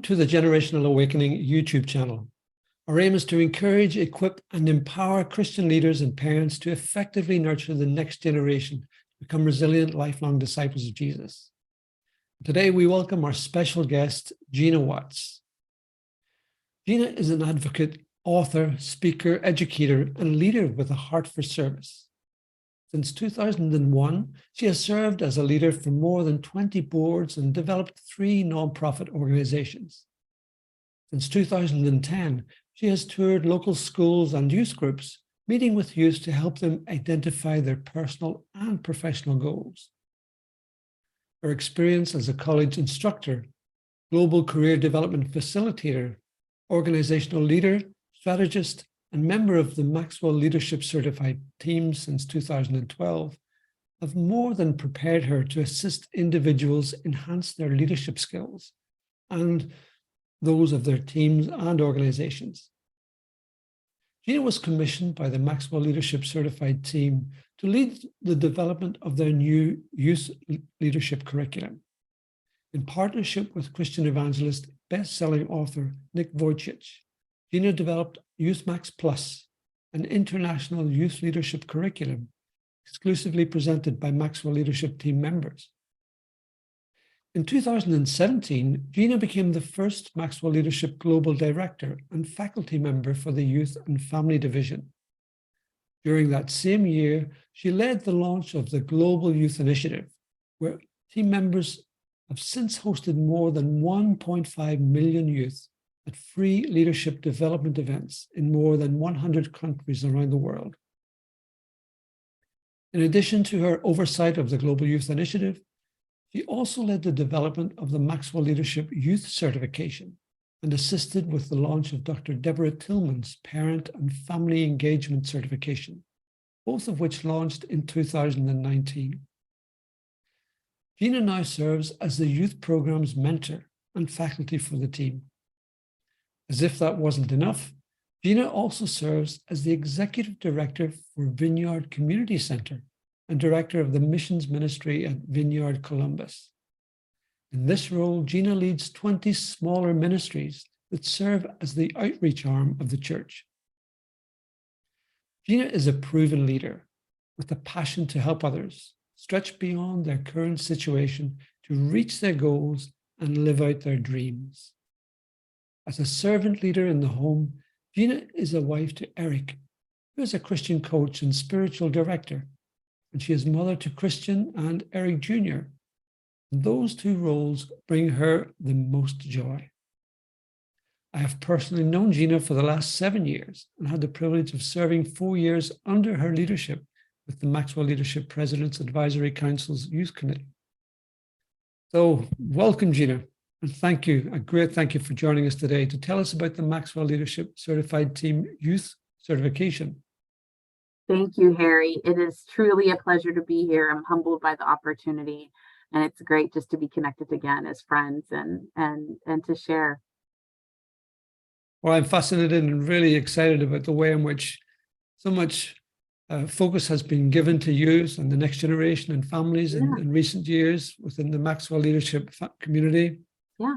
to the Generational Awakening YouTube channel. Our aim is to encourage, equip, and empower Christian leaders and parents to effectively nurture the next generation to become resilient, lifelong disciples of Jesus. Today, we welcome our special guest, Gina Watts. Gina is an advocate, author, speaker, educator, and leader with a heart for service. Since 2001, she has served as a leader for more than 20 boards and developed 3 nonprofit organizations. Since 2010, she has toured local schools and youth groups, meeting with youth to help them identify their personal and professional goals. Her experience as a college instructor, global career development facilitator, organizational leader, strategist, and member of the Maxwell Leadership Certified Team since 2012, have more than prepared her to assist individuals enhance their leadership skills and those of their teams and organizations. Gina was commissioned by the Maxwell Leadership Certified Team to lead the development of their new youth leadership curriculum. In partnership with Christian evangelist, best-selling author Nick Vujicic, Gina developed Youth Max Plus, an international youth leadership curriculum exclusively presented by Maxwell Leadership Team members. In 2017, Gina became the first Maxwell Leadership Global Director and faculty member for the Youth and Family Division. During that same year, she led the launch of the Global Youth Initiative, where team members have since hosted more than 1.5 million youth at free leadership development events in more than 100 countries around the world. In addition to her oversight of the Global Youth Initiative, she also led the development of the Maxwell Leadership Youth Certification and assisted with the launch of Dr. Deborah Tillman's Parent and Family Engagement Certification, both of which launched in 2019. Gina now serves as the youth program's mentor and faculty for the team. As if that wasn't enough, Gina also serves as the Executive Director for Vineyard Community Center and Director of the Missions Ministry at Vineyard Columbus. In this role, Gina leads 20 smaller ministries that serve as the outreach arm of the church. Gina is a proven leader with a passion to help others stretch beyond their current situation to reach their goals and live out their dreams. As a servant leader in the home, Gina is a wife to Eric, who is a Christian coach and spiritual director, and she is mother to Christian and Eric Jr. Those 2 roles bring her the most joy. I have personally known Gina for the last 7 years and had the privilege of serving 4 years under her leadership with the Maxwell Leadership President's Advisory Council's Youth Committee. So welcome, Gina. And thank you, a great thank you for joining us today to tell us about the Maxwell Leadership Certified Team Youth Certification. Thank you, Harry. It is truly a pleasure to be here. I'm humbled by the opportunity, and it's great just to be connected again as friends and to share. Well, I'm fascinated and really excited about the way in which so much focus has been given to youth and the next generation and families in recent years within the Maxwell Leadership community. Yeah.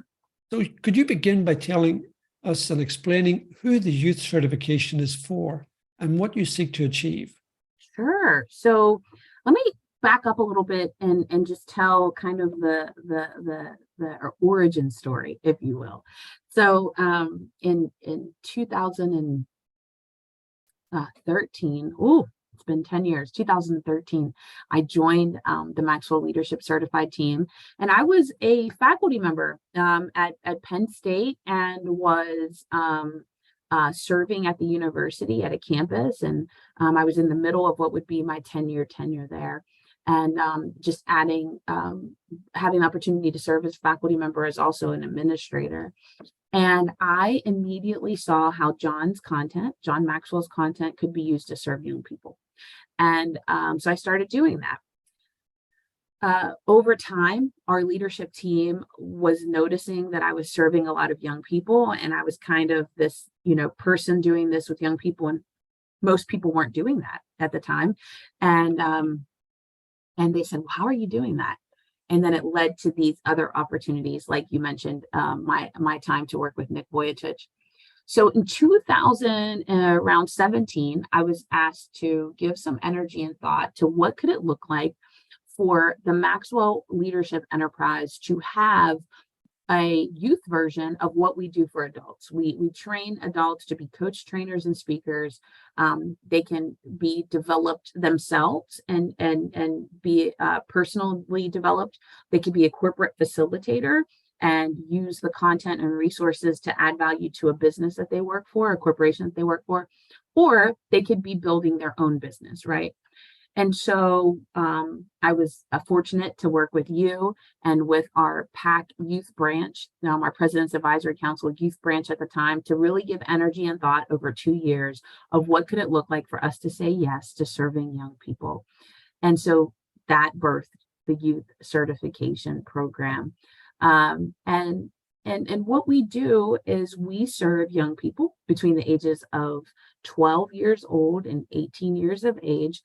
So could you begin by telling us and explaining who the youth certification is for and what you seek to achieve? Sure. So let me back up a little bit and just tell kind of the origin story, if you will. So in 2013, it's been 10 years, 2013, I joined the Maxwell Leadership Certified Team, and I was a faculty member at Penn State and was serving at the university at a campus, and I was in the middle of what would be my 10-year tenure there, and just having the opportunity to serve as faculty member as also an administrator. And I immediately saw how John Maxwell's content could be used to serve young people. And so I started doing that. Over time, our leadership team was noticing that I was serving a lot of young people, and I was kind of this, person doing this with young people, and most people weren't doing that at the time. And they said, well, how are you doing that? And then it led to these other opportunities, like you mentioned, my time to work with Nick Vujicic. So in 2000, around 17, I was asked to give some energy and thought to what could it look like for the Maxwell Leadership Enterprise to have a youth version of what we do for adults. We train adults to be coach, trainers, and speakers. They can be developed themselves and be personally developed. They can be a corporate facilitator and use the content and resources to add value to a business that they work for, a corporation that they work for, or they could be building their own business, right? And so I was fortunate to work with you and with our PAC youth branch, our President's Advisory Council youth branch at the time, to really give energy and thought over 2 years of what could it look like for us to say yes to serving young people. And so that birthed the youth certification program. And what we do is we serve young people between the ages of 12 years old and 18 years of age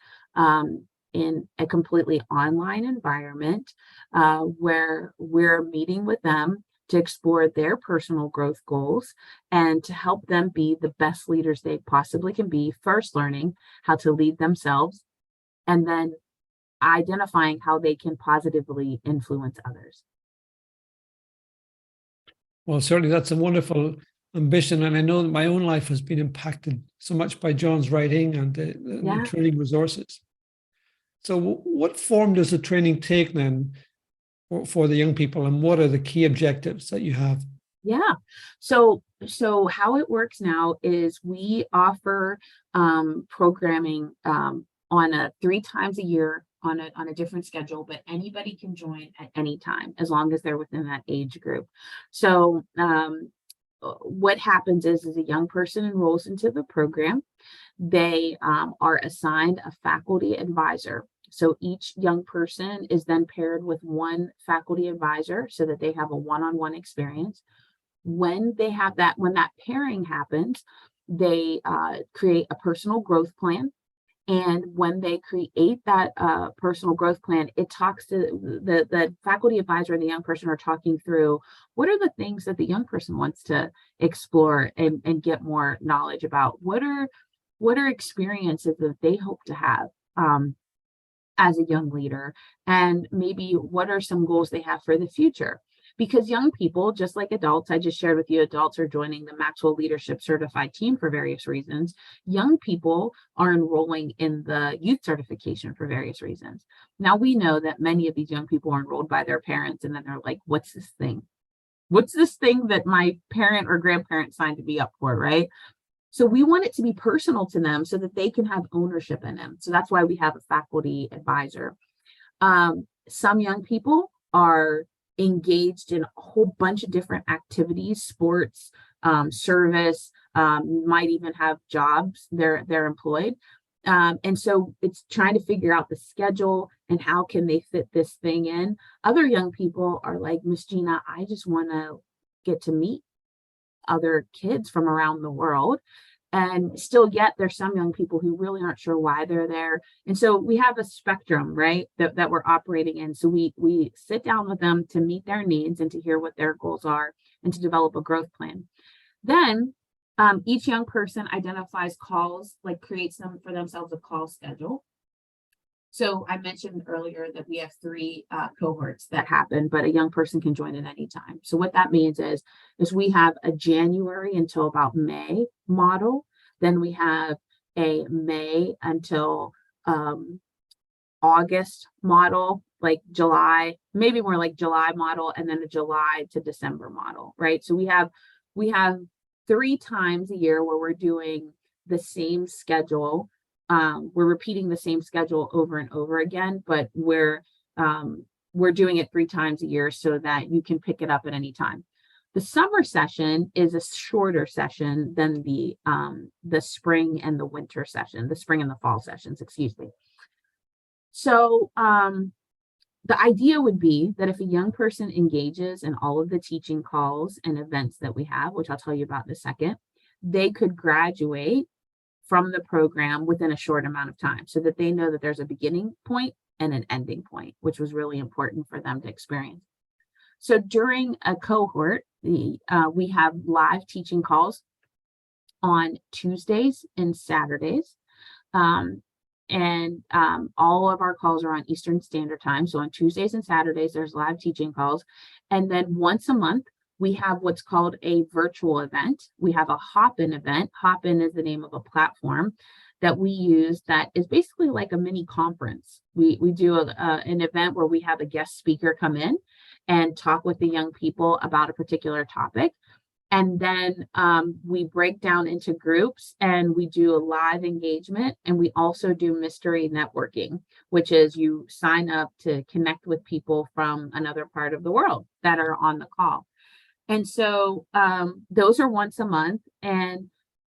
in a completely online environment where we're meeting with them to explore their personal growth goals and to help them be the best leaders they possibly can be, first learning how to lead themselves and then identifying how they can positively influence others. Well, certainly that's a wonderful ambition. And I know that my own life has been impacted so much by John's writing and the training resources. So what form does the training take then for the young people, and what are the key objectives that you have? Yeah. So how it works now is we offer programming on a 3 times a year on a different schedule, but anybody can join at any time as long as they're within that age group. So what happens is a young person enrolls into the program. They are assigned a faculty advisor. So each young person is then paired with one faculty advisor so that they have a one-on-one experience. When that pairing happens, they create a personal growth plan. And when they create that personal growth plan, it talks to the faculty advisor and the young person are talking through what are the things that the young person wants to explore and get more knowledge about. What are experiences that they hope to have as a young leader, and maybe what are some goals they have for the future. Because young people, just like adults, I just shared with you, adults are joining the Maxwell Leadership Certified Team for various reasons. Young people are enrolling in the youth certification for various reasons. Now we know that many of these young people are enrolled by their parents, and then they're like, what's this thing? What's this thing that my parent or grandparent signed to be up for, right? So we want it to be personal to them so that they can have ownership in them. So that's why we have a faculty advisor. Some young people are engaged in a whole bunch of different activities, sports, service, might even have jobs, they're employed. And so it's trying to figure out the schedule and how can they fit this thing in. Other young people are like, Miss Gina, I just want to get to meet other kids from around the world. And still yet there's some young people who really aren't sure why they're there. And so we have a spectrum, right, that we're operating in. So we sit down with them to meet their needs and to hear what their goals are and to develop a growth plan. Then each young person identifies calls, like creates them for themselves a call schedule. So I mentioned earlier that we have 3 cohorts that happen, but a young person can join at any time. So what that means is we have a January until about May model. Then we have a May until August model, like July, maybe more like July model, and then a July to December model, right? So we have 3 times a year where we're doing the same schedule. We're repeating the same schedule over and over again, but we're doing it 3 times a year so that you can pick it up at any time. The summer session is a shorter session than the spring and the winter session, the spring and the fall sessions, excuse me. So the idea would be that if a young person engages in all of the teaching calls and events that we have, which I'll tell you about in a second, they could graduate from the program within a short amount of time so that they know that there's a beginning point and an ending point, which was really important for them to experience. So during a cohort, we have live teaching calls on Tuesdays and Saturdays. All of our calls are on Eastern Standard Time. So on Tuesdays and Saturdays, there's live teaching calls. And then once a month, we have what's called a virtual event. We have a hop-in event. Hop-in is the name of a platform that we use that is basically like a mini conference. We do an event where we have a guest speaker come in and talk with the young people about a particular topic. And then we break down into groups and we do a live engagement. And we also do mystery networking, which is you sign up to connect with people from another part of the world that are on the call. And so those are once a month. And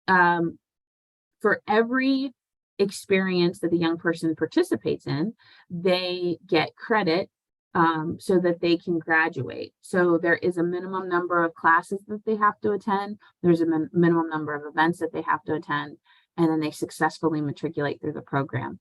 for every experience that the young person participates in, they get credit so that they can graduate. So there is a minimum number of classes that they have to attend. There's a minimum number of events that they have to attend, and then they successfully matriculate through the program.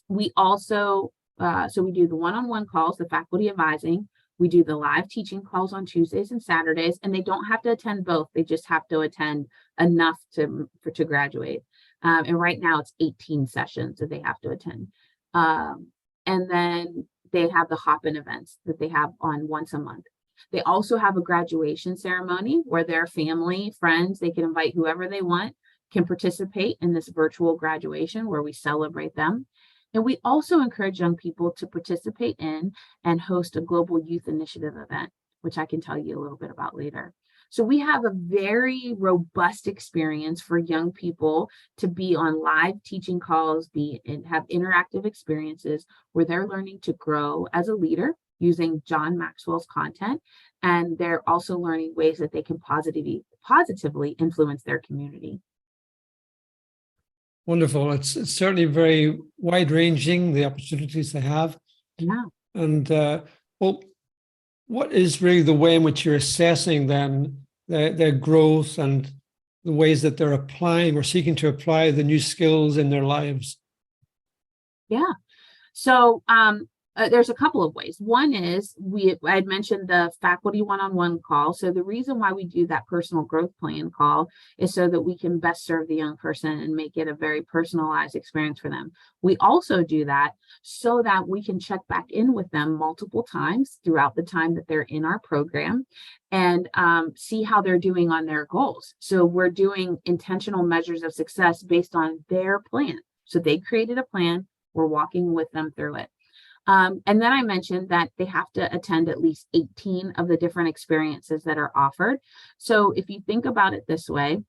We also, so we do the one-on-one calls, the faculty advising. We do the live teaching calls on Tuesdays and Saturdays, and they don't have to attend both. They just have to attend enough to graduate. And right now it's 18 sessions that they have to attend. And then they have the hop-in events that they have on once a month. They also have a graduation ceremony where their family, friends, they can invite whoever they want, can participate in this virtual graduation where we celebrate them. And we also encourage young people to participate in and host a global youth initiative event, which I can tell you a little bit about later. So we have a very robust experience for young people to be on live teaching calls, and have interactive experiences where they're learning to grow as a leader using John Maxwell's content. And they're also learning ways that they can positively influence their community. Wonderful. It's certainly very wide-ranging, the opportunities they have. Yeah. And well, what is really the way in which you're assessing then their growth and the ways that they're applying or seeking to apply the new skills in their lives? Yeah. So there's a couple of ways. One is I had mentioned the faculty one-on-one call. So the reason why we do that personal growth plan call is so that we can best serve the young person and make it a very personalized experience for them. We also do that so that we can check back in with them multiple times throughout the time that they're in our program and see how they're doing on their goals. So we're doing intentional measures of success based on their plan. So they created a plan. We're walking with them through it. And then I mentioned that they have to attend at least 18 of the different experiences that are offered. So if you think about it this way,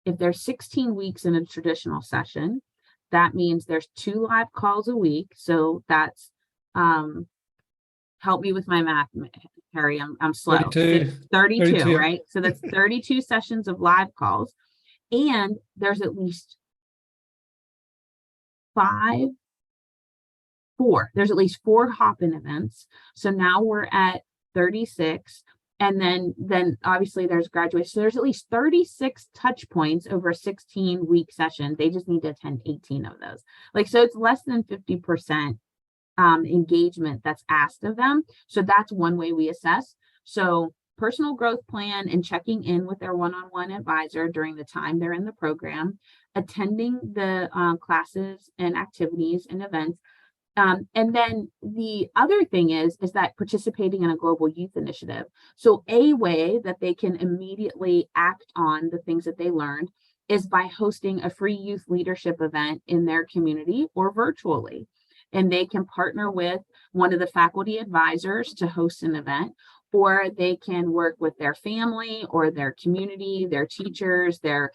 if there's 16 weeks in a traditional session, that means there's 2 live calls a week. So that's, help me with my math, Harry, I'm slow. 32, right? So that's 32 sessions of live calls. And there's at least 4 hop-in events. So now we're at 36. And then obviously there's graduation. So there's at least 36 touch points over a 16-week session. They just need to attend 18 of those. So it's less than 50% engagement that's asked of them. So that's one way we assess. So personal growth plan and checking in with their one-on-one advisor during the time they're in the program, attending the classes and activities and events. And then the other thing is that participating in a global youth initiative. So a way that they can immediately act on the things that they learned is by hosting a free youth leadership event in their community or virtually. And they can partner with one of the faculty advisors to host an event, or they can work with their family or their community, their teachers, their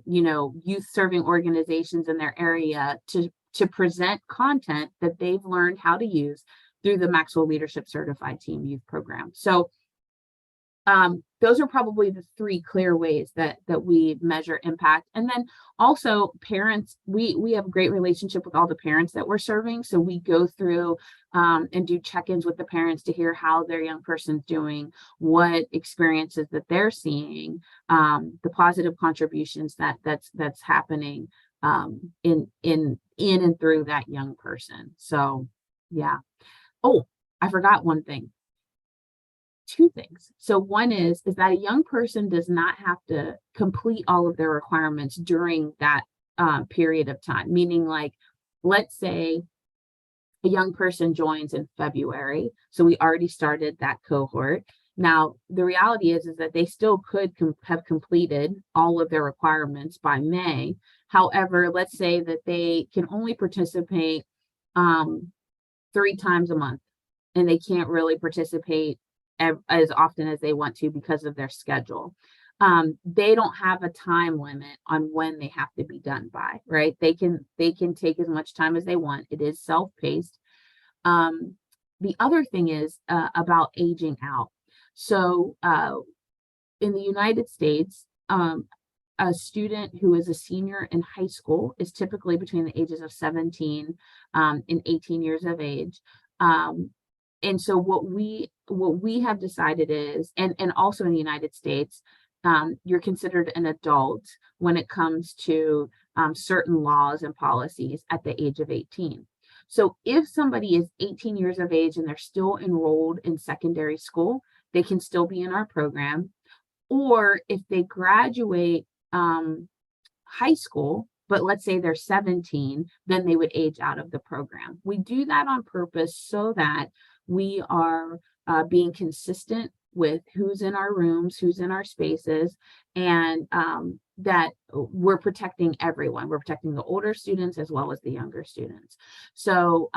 youth serving organizations in their area to present content that they've learned how to use through the Maxwell Leadership Certified Team Youth Program. So those are probably the 3 clear ways that we measure impact. And then also parents, we have a great relationship with all the parents that we're serving. So we go through and do check-ins with the parents to hear how their young person's doing, what experiences that they're seeing, the positive contributions that's happening. in and through that young person. So yeah. Oh, I forgot one thing. Two things. So one is that a young person does not have to complete all of their requirements during that period of time. Meaning, like, let's say a young person joins in February, so we already started that cohort. Now, the reality is that they still could have completed all of their requirements by May. However, let's say that they can only participate 3 times a month, and they can't really participate as often as they want to because of their schedule. They don't have a time limit on when they have to be done by, right? They can take as much time as they want. It is self-paced. The other thing is about aging out. So in the United States, a student who is a senior in high school is typically between the ages of 17 and 18 years of age. And so what we have decided is, and also in the United States, you're considered an adult when it comes to certain laws and policies at the age of 18. So if somebody is 18 years of age and they're still enrolled in secondary school, they can still be in our program. Or if they graduate high school, but let's say they're 17, then they would age out of the program. We do that on purpose so that we are being consistent with who's in our rooms, who's in our spaces, and that we're protecting everyone. We're protecting the older students as well as the younger students. So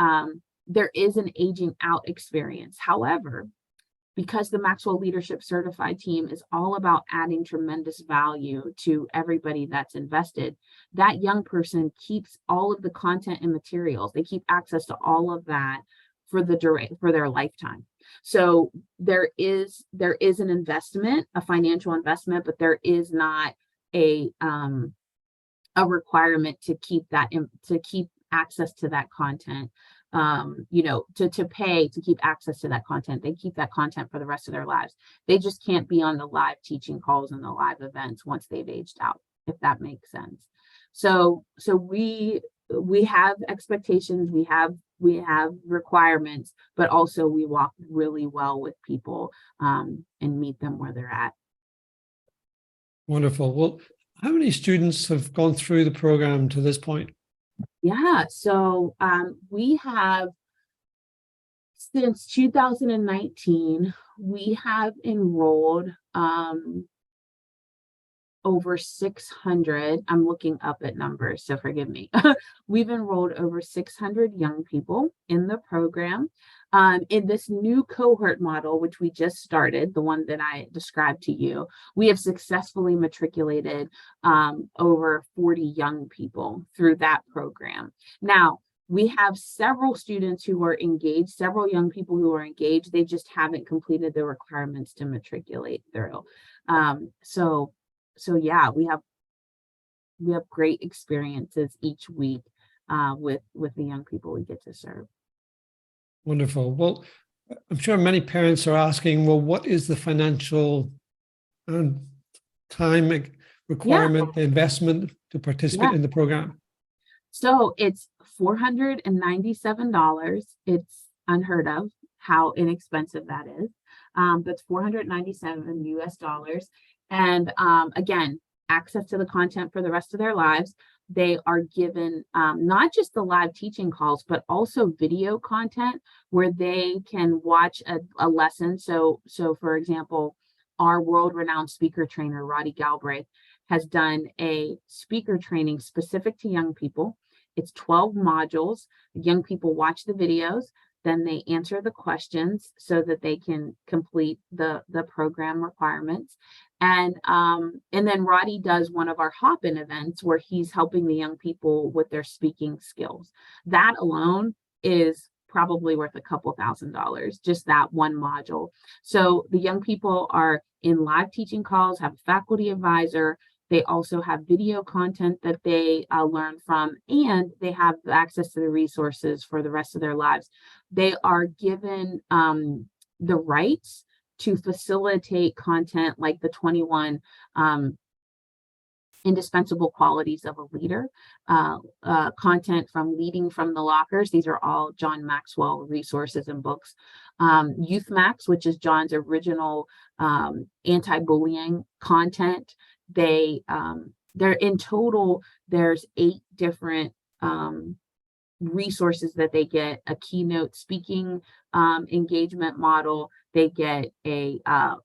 there is an aging out experience. However, because the Maxwell Leadership Certified team is all about adding tremendous value to everybody that's invested, that young person keeps all of the content and materials. They keep access to all of that for their lifetime. So there is an investment, a financial investment, but there is not a requirement to keep access to that content. To pay to keep access to that content. They keep that content for the rest of their lives. They just can't be on the live teaching calls and the live events once they've aged out, if that makes sense. So we have expectations, we have requirements, but also we walk really well with people and meet them where they're at. Wonderful. Well, how many students have gone through the program to this point? Yeah, so we have, since 2019, we have enrolled over 600. I'm looking up at numbers, so forgive me. We've enrolled over 600 young people in the program. In this new cohort model, which we just started, the one that I described to you, we have successfully matriculated over 40 young people through that program. Now, we have several students who are engaged, several young people who are engaged. They just haven't completed the requirements to matriculate through. So yeah, we have great experiences each week with the young people we get to serve. Wonderful. Well, I'm sure many parents are asking, well, what is the financial time requirement, the investment to participate in the program? So it's $497. It's unheard of how inexpensive that is. But it's $497 US. And again, access to the content for the rest of their lives. They are given not just the live teaching calls, but also video content where they can watch a lesson. So for example, our world-renowned speaker trainer, Roddy Galbraith, has done a speaker training specific to young people. It's 12 modules. Young people watch the videos, then they answer the questions so that they can complete the program requirements. And then Roddy does one of our hop-in events where he's helping the young people with their speaking skills. That alone is probably worth a couple $1,000, just that one module. So the young people are in live teaching calls, have a faculty advisor. They also have video content that they learn from, and they have access to the resources for the rest of their lives. They are given the rights to facilitate content like the 21 indispensable qualities of a leader, content from Leading from the Lockers. These are all John Maxwell resources and books. Youth Max, which is John's original anti-bullying content. They're in total, there's 8 different resources that they get: a keynote speaking engagement model. They get a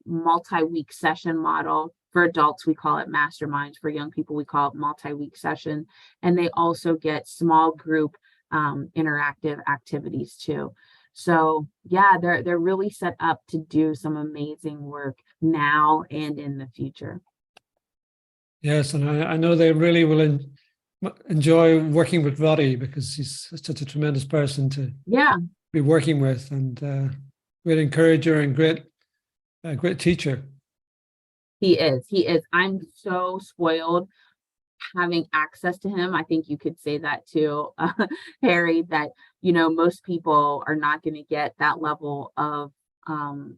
multi-week session model. For adults, we call it masterminds. For young people, we call it multi-week session. And they also get small group interactive activities too. So yeah, they're really set up to do some amazing work now and in the future. Yes, and I know they really will enjoy working with Roddy, because he's such a tremendous person to be working with, and great encourager and great teacher. He is. I'm so spoiled having access to him. I think you could say that too, Harry, that, most people are not going to get that level of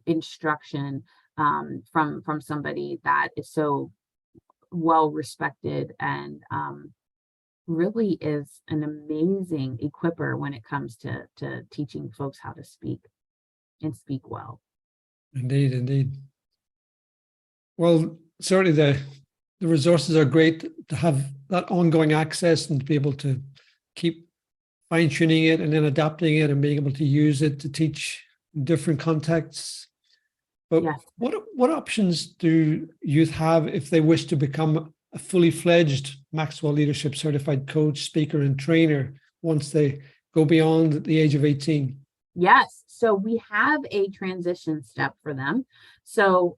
instruction from somebody that is so well respected and really is an amazing equipper when it comes to teaching folks how to speak and speak well. Indeed. Well, certainly the resources are great to have that ongoing access and to be able to keep fine-tuning it and then adapting it and being able to use it to teach in different contexts. But yes. What options do youth have if they wish to become a fully fledged Maxwell Leadership Certified Coach, Speaker, and Trainer once they go beyond the age of 18? Yes. So we have a transition step for them. So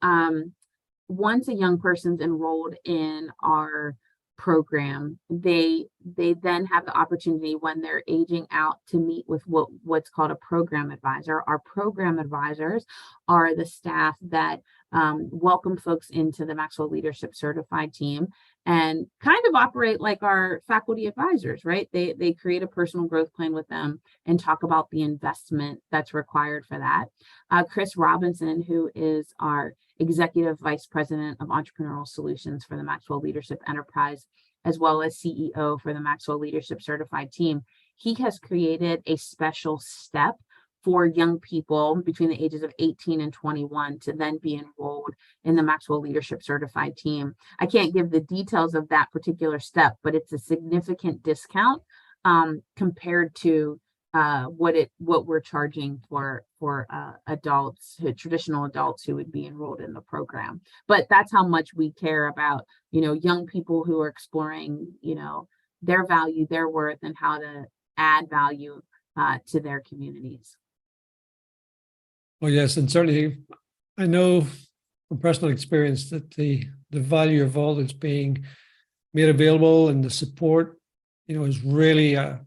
once a young person's enrolled in our program, they then have the opportunity, when they're aging out, to meet with what's called a program advisor. Our program advisors are the staff that welcome folks into the Maxwell Leadership Certified team and kind of operate like our faculty advisors, right? They create a personal growth plan with them and talk about the investment that's required for that. Chris Robinson, who is our Executive Vice President of Entrepreneurial Solutions for the Maxwell Leadership Enterprise, as well as CEO for the Maxwell Leadership Certified team, he has created a special step for young people between the ages of 18 and 21 to then be enrolled in the Maxwell Leadership Certified team. I can't give the details of that particular step, but it's a significant discount compared to what we're charging for adults, traditional adults who would be enrolled in the program. But that's how much we care about, young people who are exploring, their value, their worth, and how to add value to their communities. Oh yes, and certainly I know from personal experience that the value of all that's being made available and the support, is really an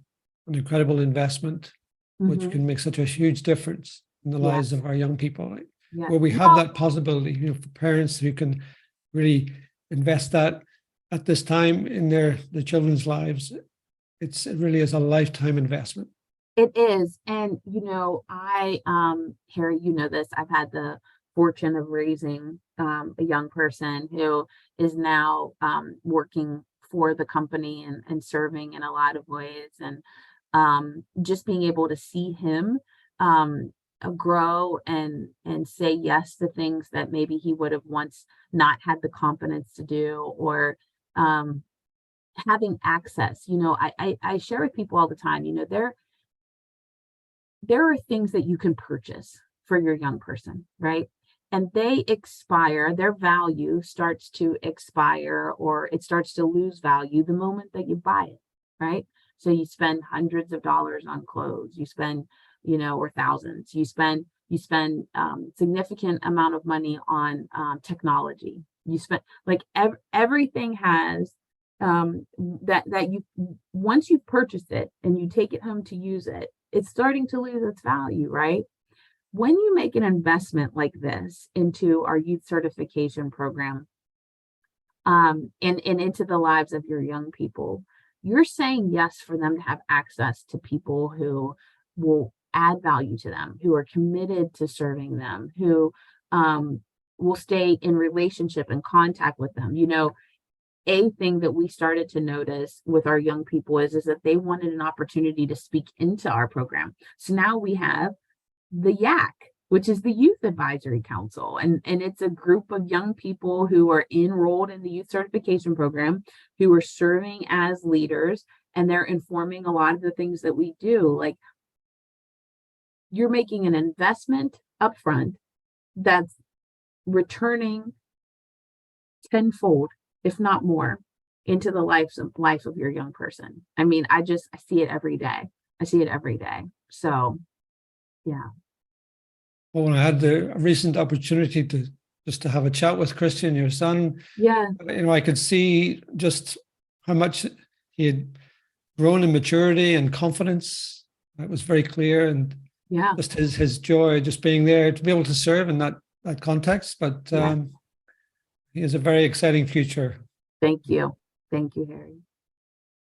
incredible investment, which can make such a huge difference in the lives of our young people. Right? Where we have that possibility, for parents who can really invest that at this time in their children's lives, it really is a lifetime investment. It is. And, I, Harry, this, I've had the fortune of raising a young person who is now working for the company and serving in a lot of ways. And just being able to see him grow and say yes to things that maybe he would have once not had the confidence to do, or having access. I share with people all the time, there are things that you can purchase for your young person, right? And they expire, their value starts to expire, or it starts to lose value the moment that you buy it, right? So you spend hundreds of dollars on clothes, you spend, or thousands, you spend significant amount of money on technology. You spend everything has that you, once you've purchased it and you take it home to use it, it's starting to lose its value, right? When you make an investment like this into our youth certification program, and into the lives of your young people, you're saying yes for them to have access to people who will add value to them, who are committed to serving them, who will stay in relationship and contact with them. a thing that we started to notice with our young people is that they wanted an opportunity to speak into our program. So now we have the YAC, which is the Youth Advisory Council. And it's a group of young people who are enrolled in the youth certification program, who are serving as leaders, and they're informing a lot of the things that we do. Like, you're making an investment upfront that's returning tenfold, if not more, into the life of your young person. I mean, I see it every day. I see it every day. So, yeah. Well, when I had the recent opportunity to have a chat with Christian, your son, Yeah. I could see just how much he had grown in maturity and confidence. It was very clear, and Yeah. just his joy, just being there to be able to serve in that context. But he has a very exciting future. Thank you, Harry.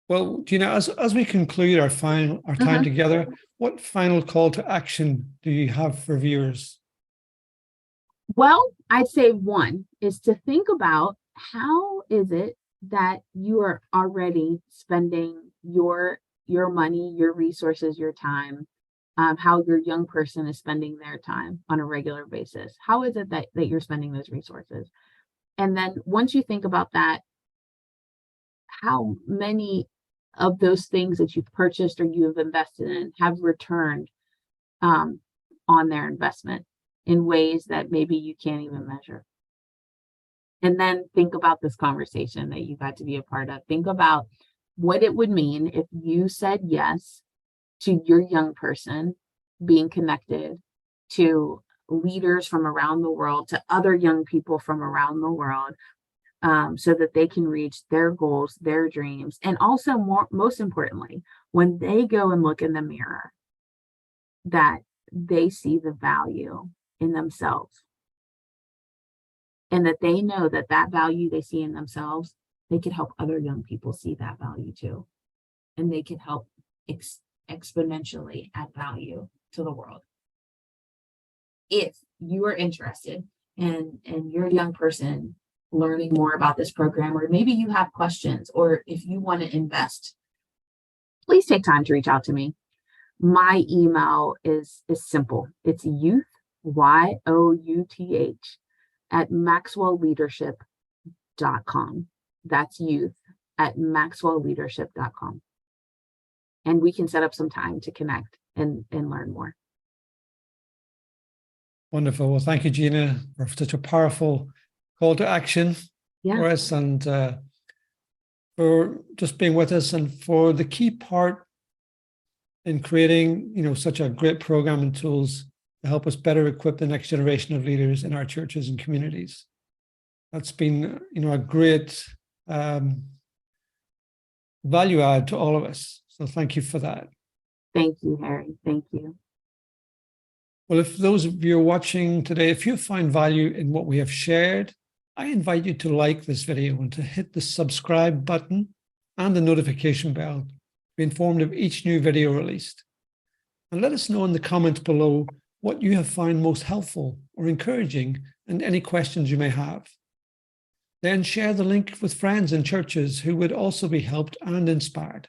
Well, Gina, as we conclude our time together, what final call to action do you have for viewers? Well, I'd say one is to think about, how is it that you are already spending your money, your resources, your time, how your young person is spending their time on a regular basis. How is it that you're spending those resources? And then once you think about that, how many of those things that you've purchased or you have invested in have returned on their investment in ways that maybe you can't even measure? And then think about this conversation that you got to be a part of. Think about what it would mean if you said yes to your young person being connected to leaders from around the world, to other young people from around the world, so that they can reach their goals, their dreams. And also, most importantly, when they go and look in the mirror, that they see the value in themselves, and that they know that value they see in themselves, they could help other young people see that value too. And they could help exponentially add value to the world. If you are interested in your young person learning more about this program, or maybe you have questions, or if you want to invest, please take time to reach out to me. My email is simple. It's youth, YOUTH, at maxwellleadership.com. That's youth at maxwellleadership.com. And we can set up some time to connect and learn more. Wonderful. Well, thank you, Gina, for such a powerful call to action for us, and for just being with us, and for the key part in creating, such a great program and tools to help us better equip the next generation of leaders in our churches and communities. That's been, a great value add to all of us. So thank you for that. Thank you, Harry. Thank you. Well, if those of you watching today, if you find value in what we have shared, I invite you to like this video and to hit the subscribe button and the notification bell to be informed of each new video released. And let us know in the comments below what you have found most helpful or encouraging, and any questions you may have. Then share the link with friends and churches who would also be helped and inspired.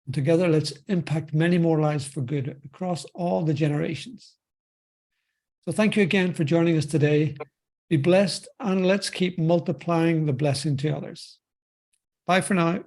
And together, let's impact many more lives for good across all the generations. So thank you again for joining us today. Be blessed, and let's keep multiplying the blessing to others. Bye for now.